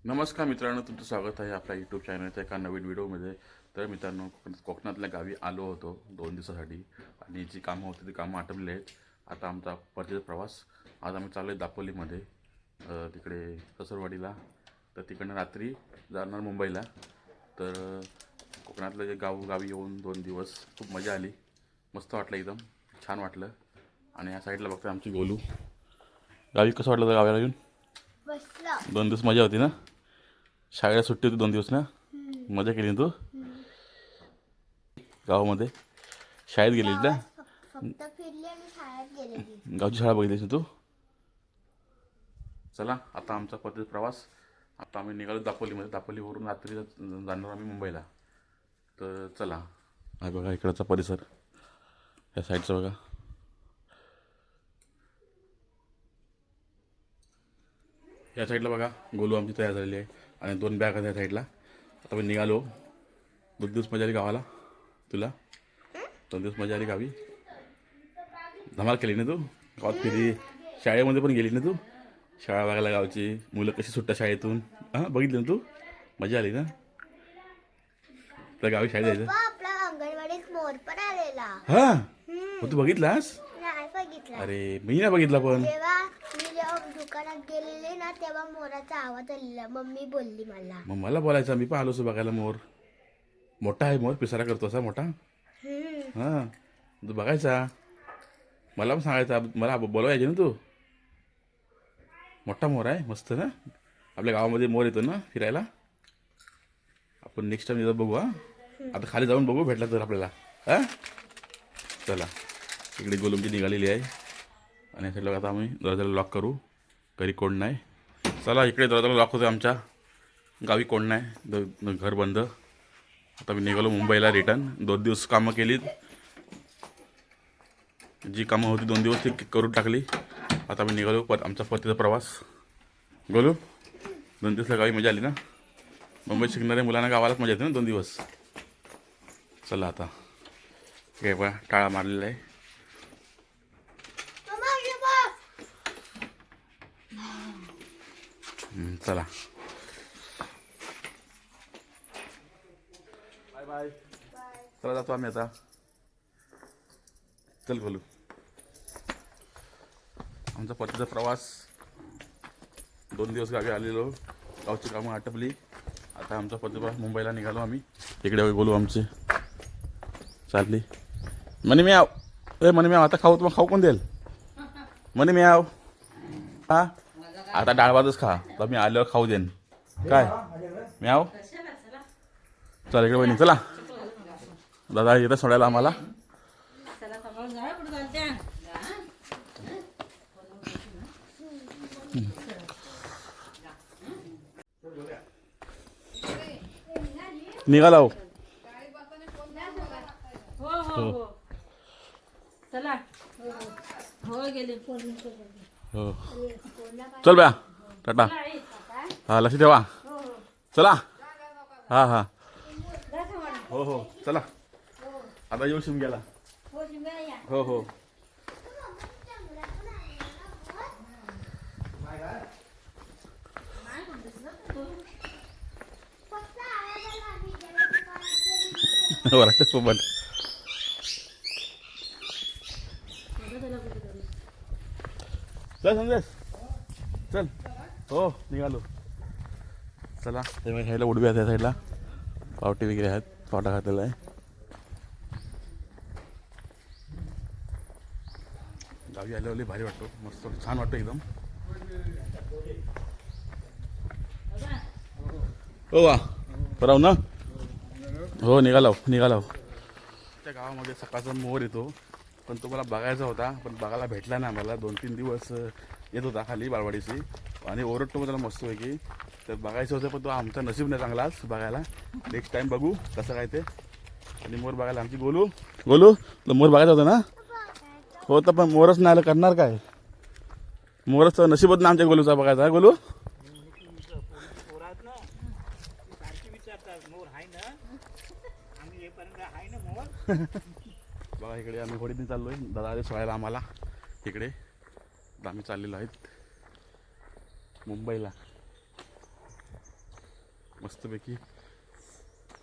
नमस्कार मित्रांनो, तुमचं स्वागत आहे आपल्या यूट्यूब चॅनलच्या एका नवीन व्हिडिओमध्ये. तर मित्रांनो, कोकणातल्या गावी आलो होतो 2 दिवसासाठी आणि जी कामं होती ती कामं आटपली आहेत. आता आमचा परतीचा प्रवास. आज आम्ही चाललो आहे दापोलीमध्ये, तिकडे ससुरवाडीला. तर तिकडनं रात्री जाणार मुंबईला. तर कोकणातलं जे गावी येऊन 2 दिवस खूप मजा आली. मस्त वाटलं, एकदम छान वाटलं. आणि या साईडला बघता आमची गोलू. गावी कसं वाटलं गावाला येऊन? 2 दिवस मजा होती ना? शाळेला सुट्टी होती 2 दिवस ना? मजा केली ना तू गावामध्ये? शाळेत गेली ना? फक्त फिरली आणि शाळेत गेलेली. गावची शाळा बघितलीस ना तू? चला, आता आमचा परतीचा प्रवास. आता आम्ही निघालो दापोलीमध्ये. दापोलीवरून रात्री जाणार आम्ही मुंबईला. तर चला. हा बघा इकडचा परिसर, या साईडचा बघा. या साईडला बघा गोलू आमची तयार झालेली आहे आणि 2 बॅग आहेत या साईडला. आता मी निघालो. 2 दिवस मजा आली गावाला तुला? 2 दिवस मजा आली गावी? धमाल केली ना तू? गावात फिरी, शाळेमध्ये पण गेली ना तू? शाळा बघायला गावची, मुलं कशी सुटतात शाळेतून, हां बघितलं ना तू? मजा आली ना? तर गावी शाळेत जायचं. पप्पा, आपल्या अंगणवाडीत मोर पण आलेला. हां, मग तू बघितलास? नाही बघितला. अरे मी नाही बघितला. पण जेव्हा दुकानात गेलेले ना, तेव्हा मोराचा आवाज आलेला. मम्मी बोलली मला. मग मला बोलायचं, मी पण आलो असं बघायला मोर. मोठा आहे मोर, पिसारा करतो असा मोठा. हां, तू बघायचा, मला पण सांगायचा, मला बोलवायचे ना तू. मोठा मोर आहे, मस्त ना? आपल्या गावामध्ये मोर येतो ना फिरायला. आपण नेक्स्ट टाइम बघू. हां, आता खाली जाऊन बघू, भेटला तर आपल्याला. हां, चला. इकडे गोलुमची निघालेली आहे आणि साईडला आता आम्ही दरवाजाला लॉक करू. घरी कोण नाही. चला, इकडे दरवाजाला लॉक होतो आमच्या. गावी कोण नाही, घर बंद. आता मी निघालो मुंबईला रिटर्न. 2 दिवस कामं केलीत. जी कामं होती 2 दिवस ती करून टाकली. आता मी निघालो आमचा परतीचा प्रवास. गोलू, 2 दिवसला गावी मजा आली ना? मुंबईत शिकणाऱ्या मुलांना गावालाच मजा येते ना 2 दिवस. चला आता. काय बघा, टाळा मारलेला आहे. चला, बाय बाय. चला, जातो आम्ही आता. चल गोलू. आमचा परतीचा प्रवास. 2 दिवस गावी आलेलो, गावची कामं आटपली. आता आमचा परतीचा प्रवास, मुंबईला निघालो आम्ही. इकडे बोलू आमचे चालली. म्हणे मी आव, म्हणे मी आता खाऊ, तुम्हाला खाऊ कोण देईल? म्हणे मी आव. हा, आता डाळ भातच खा, तर मी आल्यावर खाऊ देईन. काय मी आव? चला इकडे बहिणी, चला. दादा येतं सोडायला आम्हाला. निघाला हो. हो. चला. हो गेले. हो, चल बया, टाटा. हा, लक्ष ठेवा. चला. हा हा, हो हो, चला. आता येऊ शिमग्याला. हो हो. वराटे सोबत. चल संदेश, चल. हो, निघालो. चला, ते ह्याला उडवी आहेत, त्या साईडला पावटी वगैरे आहेत, पावटा घातलेला आहे. गावी आल्यावर भारी वाटतो, मस्त छान वाटतं एकदम. हो वा, बराव ना? हो, निघालो. त्या गावामध्ये सकाळचा मोर येतो, पण तो मला बघायचा होता, पण बघायला भेटला नाही आम्हाला. 2-3 दिवस येत होता खाली बाळवाडीशी आणि ओरडतो त्याला मस्त आहे की. तर बघायचं होतं, पण तो आमचा नशीब नाही चांगला आज बघायला. नेक्स्ट टाईम बघू कसं काय ते. आणि मोर बघायला आमची गोलू तर मोर बघायचा होता ना? हो, तर पण मोरच नाही आलं, करणार काय? मोरच नशीबच ना आमच्या गोलूचा बघायचा. गोलू बघा, इकडे आम्ही होडीने चाललोय. दादा आले सोडायला आम्हाला इकडे. आम्ही चाललेलो आहेत मुंबईला. मस्तपैकी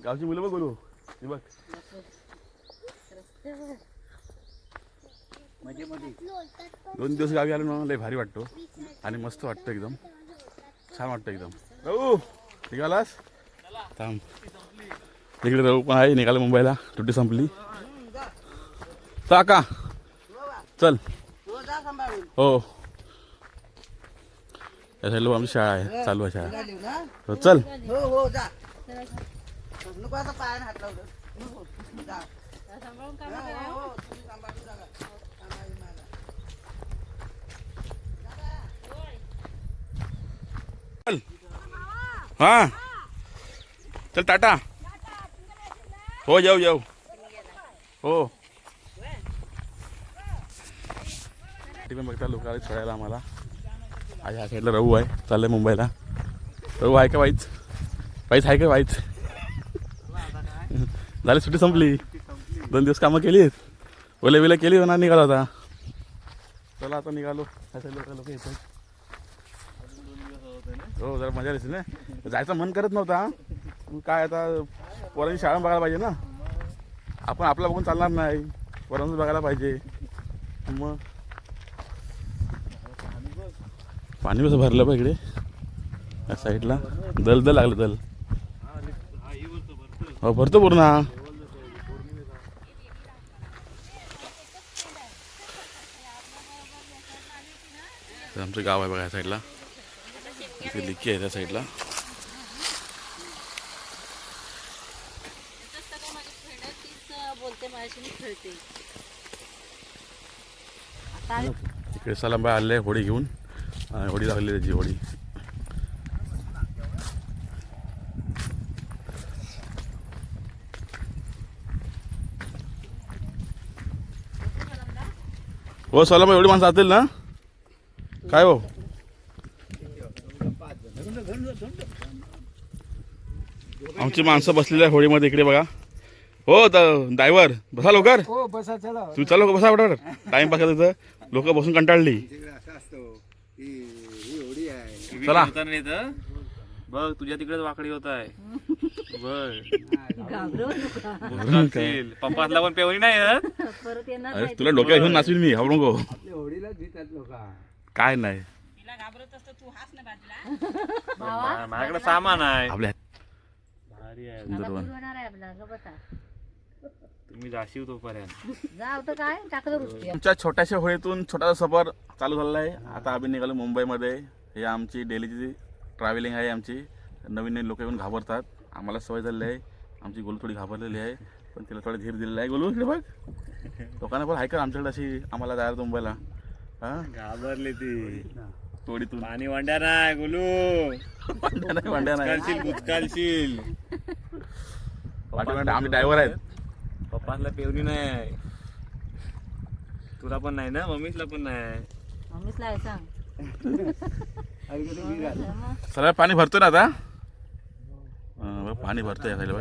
गावची मुलं बघ बोलू हे बघ दोन दिवस गावी आलो ना लय भारी वाटतो आणि मस्त वाटतं एकदम छान वाटतं एकदम राहू निघालास थांब तिकडे राहू पण आहे निघाला मुंबईला सुट्टी संपली का चल हो या साईडला आमची शाळा आहे चालू आहे शाळा हो चल चल हा चल टाटा हो जाऊ जाऊ हो पण बघता लोक आले खेळायला आम्हाला आज ह्या साईडला रहू आहे चाललंय मुंबईला रहू आहे का वाईच वाईच आहे का वाईच झाली सुट्टी संपली 2 दिवस कामं केली ओले बिले केली ना निघालो आता चला आता निघालो ह्या साईडला लोक येतात हो जरा मजा येते ना जायचं मन करत नव्हता काय आता पोरांची शाळा बघायला पाहिजे ना आपण आपला बघून चालणार नाही पोरांचं बघायला पाहिजे मग पाणी कसं भरलं बा इकडे या साईडला दल दल लागलं दल हो भरतो पूर्ण आमचं गाव आहे बघा या साईडला इथे लिक्की आहे त्या साईडला इकडे सलामबाई आले होडी घेऊन होडी लागली त्याची होडी हो सलामबाई एवढी माणसं असतील ना काय हो आमची माणसं बसलेली आहे होडीमध्ये इकडे बघा हो ड्रायव्हर बसा लवकर तुम्ही चालू बसा ऑर्डर टाइमपास तिथं लोक बसून कंटाळली चला बघ तुझ्या तिकडेच वाकडी होत आहे पप्पातला पण पेवरी नाही अरे तुला डोक्यात घेऊन नाचवीन मी घाबरू नको काय नाही माझ्याकडे सामान आहे आपल्या भारी आहे तुम्ही जाशील तोपर्यंत आमच्या छोट्याशा होळीतून छोटासा सफर चालू झालेला आहे आता आम्ही निघालो मुंबईमध्ये हे आमची डेलीची ट्रॅव्हलिंग आहे आमची नवीन नवीन लोक येऊन घाबरतात आम्हाला सवय झालेली आहे आमची गोलू थोडी घाबरलेली आहे पण तिला थोडं धीर दिलेला आहे गोलू इकडे बघ लोकांना पण ऐका आमच्याकडे अशी आम्हाला जायला मुंबईला हां घाबरली ती थोडीतून पाणी वांड्या नाही गोलू वांड्या नाही बुचकालशील आम्ही ड्रायव्हर आहेत पप्पाला पेवरी नाही तुला पण नाही ना मम्मीला पण नाही सगळं पाणी भरतोय ना आता पाणी भरतोय या साईडला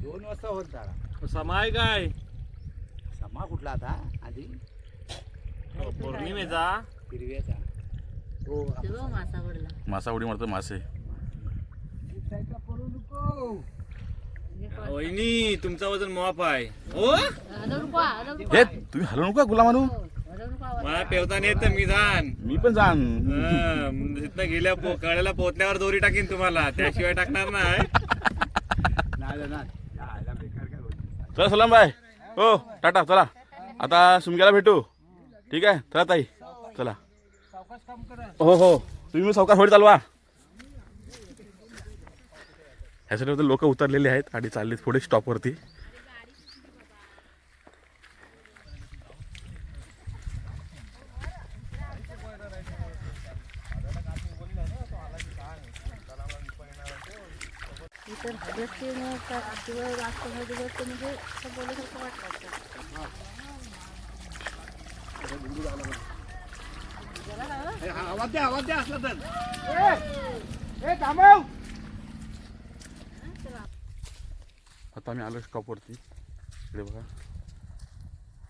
2 वाजता होत झाला समाय काय समा कुठला आता आधी पौर्णिमेचा हिरव्याचा हो मासा उडी मारतो मासे वहिनी तुमचं वजन माफ आहे हो हे तुम्ही हलवू नका गुलामानू मला पेवताना येत मी जाण मी पण जाण तिथनं गेल्या कळ्याला पोचल्यावर दोरी टाकीन तुम्हाला त्याशिवाय टाकणार नाही चला सलाम बाय हो टाटा चला आता सुमग्याला भेटू ठीक आहे चला ताई चला हो हो तुम्ही सावकाश होडी चालवा ह्यासाठी लोक उतरलेले आहेत आणि चालले पुढे स्टॉपवरती आवाज द्या असला तर आता आम्ही आलो स्टॉपवरती इकडे बघा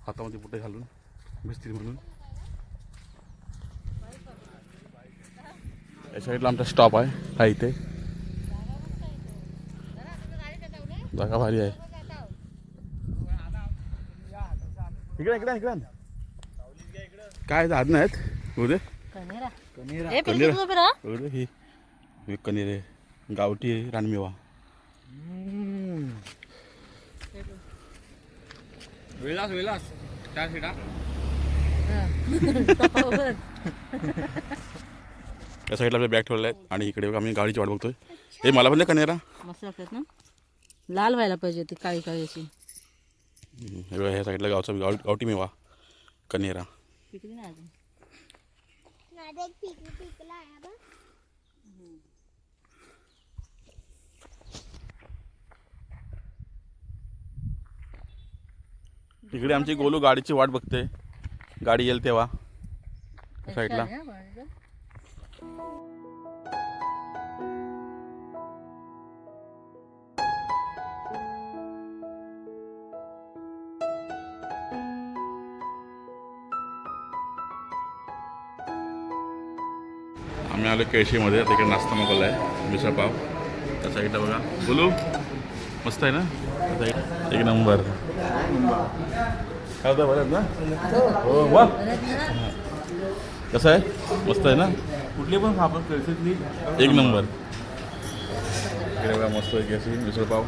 हातामध्ये बुटे घालून मिस्त्री म्हणून या साईडला आमचा स्टॉप आहे हा इथे. जागा भारी आहे. इकडे इकडे इकडे काय झाड नाहीत उद्या ही कनेर आहे, गावठी आहे, रानमेवा. विलास विलास त्या सीटा या साईडला आपले बॅग ठेवले आहेत आणि इकडे बघा आम्ही गाडीची वाट बघतोय. हे मला पण कनेरा मस्त लागतात ना, लाल व्हायला पाहिजे ती काळी काळी अशी. हे बघा ह्या साईडला गावठी मेवा कनेरा. पिकली नाही अजून. माझा एक पिकला आहे बघ. इकडे आमची गोलू गाडीची वाट बघते, गाडी येईल तेव्हा. साईडला आम्ही आलो केळशीमध्ये. तिकडे नाश्ता मागवला आहे, मिसळ पाव. त्या साईडला बघा बोलू मस्त आहे ना, एक नंबर. काय होतं बरं ना, हो वा कसं आहे, मस्त आहे ना. कुठली पण आपण केळशीतली एक नंबर. इकडे बघा मस्त आहे केळशी मिसळ पाव.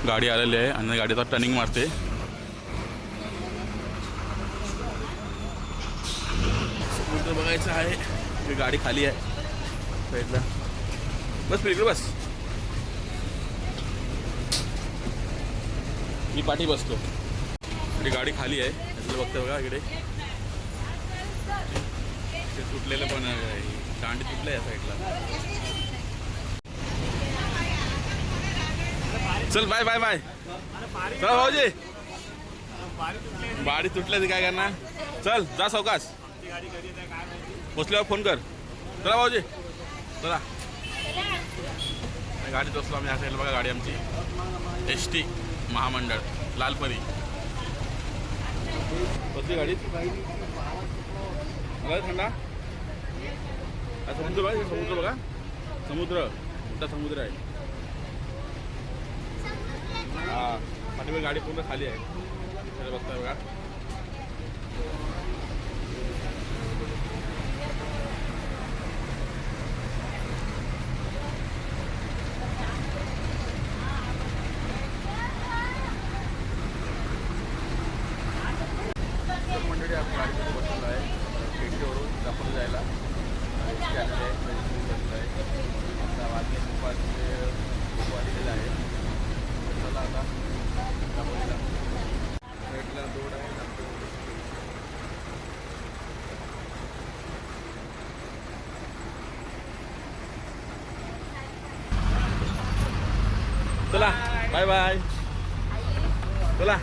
गाडी आलेली आहे आणि गाडीचा टर्निंग मारते. समुद्र बघायचं आहे. ही गाडी खाली आहे साईडला. बस इकडे बस, मी पाठी बसतो. इकडे गाडी खाली आहे, इकडे बघतो बघा. इकडे ते तुटलेलं पण आहे, दांडी तुटलं या साईडला. चल बाय बाय बाय. चल भाऊजी, गाडी तुटली काय करणार. चल जा सावकाश, पोचल्यावर फोन कर. चला भाऊजी चला. गाडीत बसलो आम्ही. या साईडला बघा गाडी आमची ST महामंडळ लालपरी. बसली गाडीत. मला थंडा समुद्र बघा, समुद्र बघा, समुद्र मोठा समुद्र आहे. हा पाठीवर गाडी पूर्ण खाली आहे, बघताय बघा. मंडळी आपण गाडीमध्ये बसलेलो आहे पेठीवरून दाखवून जायला. वाढलेलं आहे. चला आता दाखवलेला भेटला रोड आहे. चला बाय बाय. चला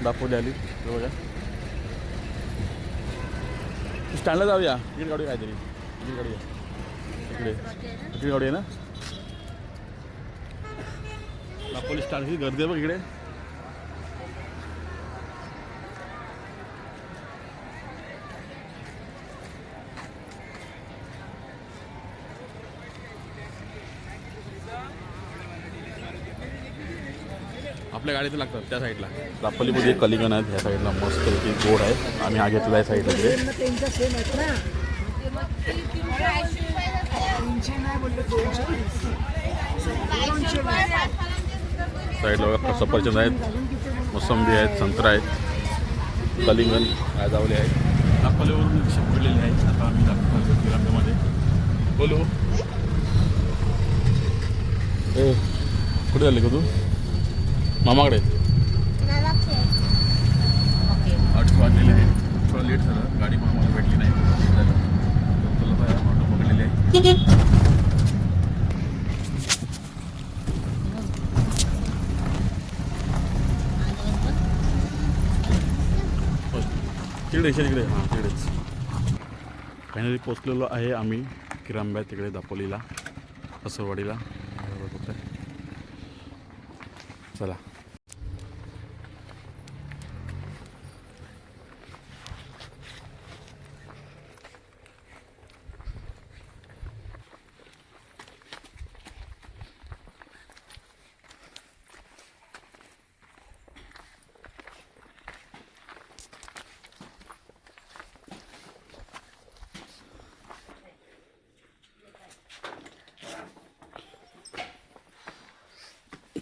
दापोली आली हे बघा. स्टँडला जाऊया. तिकीट काढूया काहीतरी. तिकीट काढूया इकडे. तिकीट काढूया ना. दापोली स्टँड ही गर्दी आहे बघ इकडे. आपल्या गाडीत लागतात त्या साईडला. दापोलीमध्ये कलिंगण आहेत ह्या साईडला मस्त पैकी गोड आहे. आम्ही हा घेतला आहे साईडला इकडे. साईडला बघा सफरचंद आहेत, मोसंबी आहेत, संत्रा आहेत, कलिंगण गाजावले आहेत. दापोलीवरून रिक्षा पकडलेली आहे. आता आम्ही दाखवतो किराण्यामध्ये. बोलू ए कुठे झाले का तू? मामाकडे 8 वाजलेले आहे. थोडं लेट झालं. गाडी पण आम्हाला भेटली नाही. लेट झालं. तुला ऑटो पकडलेली आहे. तिकडे तिकडे हां तिकडेच. फायनली पोचलेलो आहे आम्ही किरांब्या तिकडे दापोलीला असरवाडीला. चला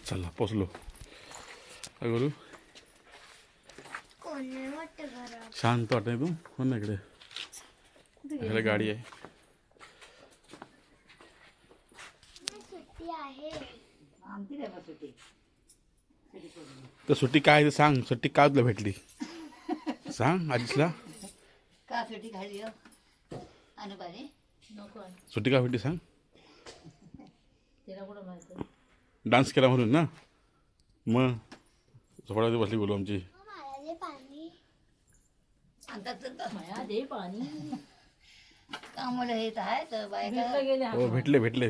चला पोचलो. काय करू? कोण नाही वाटतं घरात. शांत वाटत नाही तू? हो ना इकडे. इकडे गाडी आहे. सुट्टी आहे. तर सुट्टी काय ते सांग. सुट्टी का तुला भेटली सांग आजीला. का सुट्टी खाली अनुबाने सुट्टी का भेटली सांग. तिला कुठं माहिती. डान्स केला म्हणून ना. मग झोपड्यामध्ये बसली बोलू आमची. मला दे पाणी. माया दे पाणी. कामाला येत आहे तर बायका भेटलं गेले हो भेटले भेटले.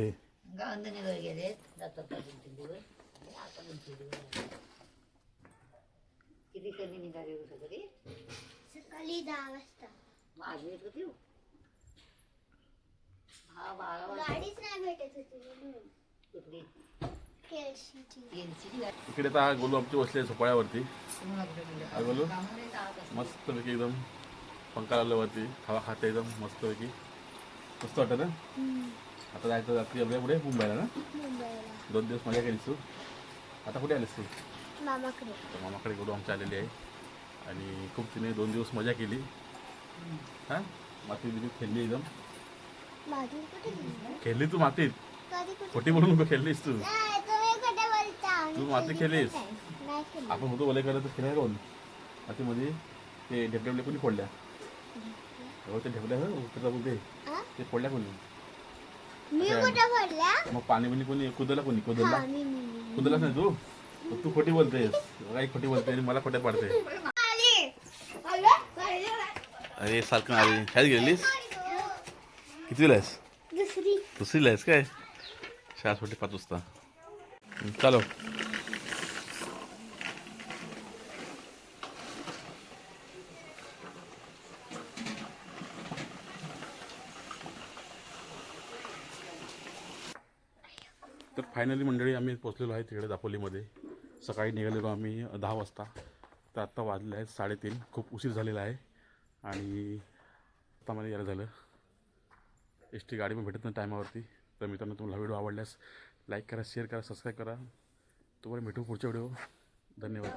गावंदनीवर गेले जातात 2-3 दिवस. आता 2-3 दिवस किती कमी निघाले होतं तरी सकाळी 10 वाजता. माझी येत होती. हा 12 वाजता गाडीच नाही भेटत होती म्हणून. कुठली केळशीची. यांची इकडे तर गोलू आमची बसले झोपाळ्यावरती. काय बोलू गाडी मस्तपैकी एकदम पंखा लावल्यावरती हवा खाते एकदम मस्तपैकी. मस्त वाटतं ना. आता जायचं रात्री आपल्या पुढे मुंबईला ना. मुंबईला 2 दिवस मजा केलीस तू. आता कुठे आलीस तू? मामाकडे. तर मामाकडे गोलू आमची आलेली आहे आणि खूप तिने 2 दिवस मजा केली. हां मातीत बितीत खेळली एकदम. माझी कुठे गेली? खेळली तू मातीत. कधी कुठे? खोटी बोलू नको. खेळलीस तू. नाही, तुम्ही कुठे बोलता? तू माती खेळलीस. नाही केली. आपण होतो बोलाय करत खेळाय कोण मातीमध्ये. ते ढेपढेपले कोणी फोडल्या? हो ते ढेपल्या उतरता बोलते हा? ते फोडल्या कोणी? मी कुठे पडल्या? मग पाणी बिणी कोणी कुदला कोणी कुदला? हा, मी. कुदलाच नाही तू. मग तू खोटी बोलतेस. काही खोटी बोलते आणि मला खोट्या पाडते. अरे सारखं आली. शाळेत गेलीस? कितवीला आहेस? दुसरीला आहेस काय? शाळा सुट्टी 5 वाजता. चालो. तर फायनली मंडळी आम्ही पोचलेलो आहे तिकडे दापोलीमध्ये. सकाळी निघालेलो आम्ही 10 वाजता. तर आत्ता वाजले आहेत 3:30. खूप उशीर झालेला आहे आणि आता मला यायला झालं. एस टी गाडी पण भेटत नाही टायमावरती. तर मित्रांनो तुम्हाला व्हिडिओ आवडल्यास लाईक करा, शेअर करा, सबस्क्राईब करा. तुम्हाला भेटू पुढच्या व्हिडिओ. धन्यवाद.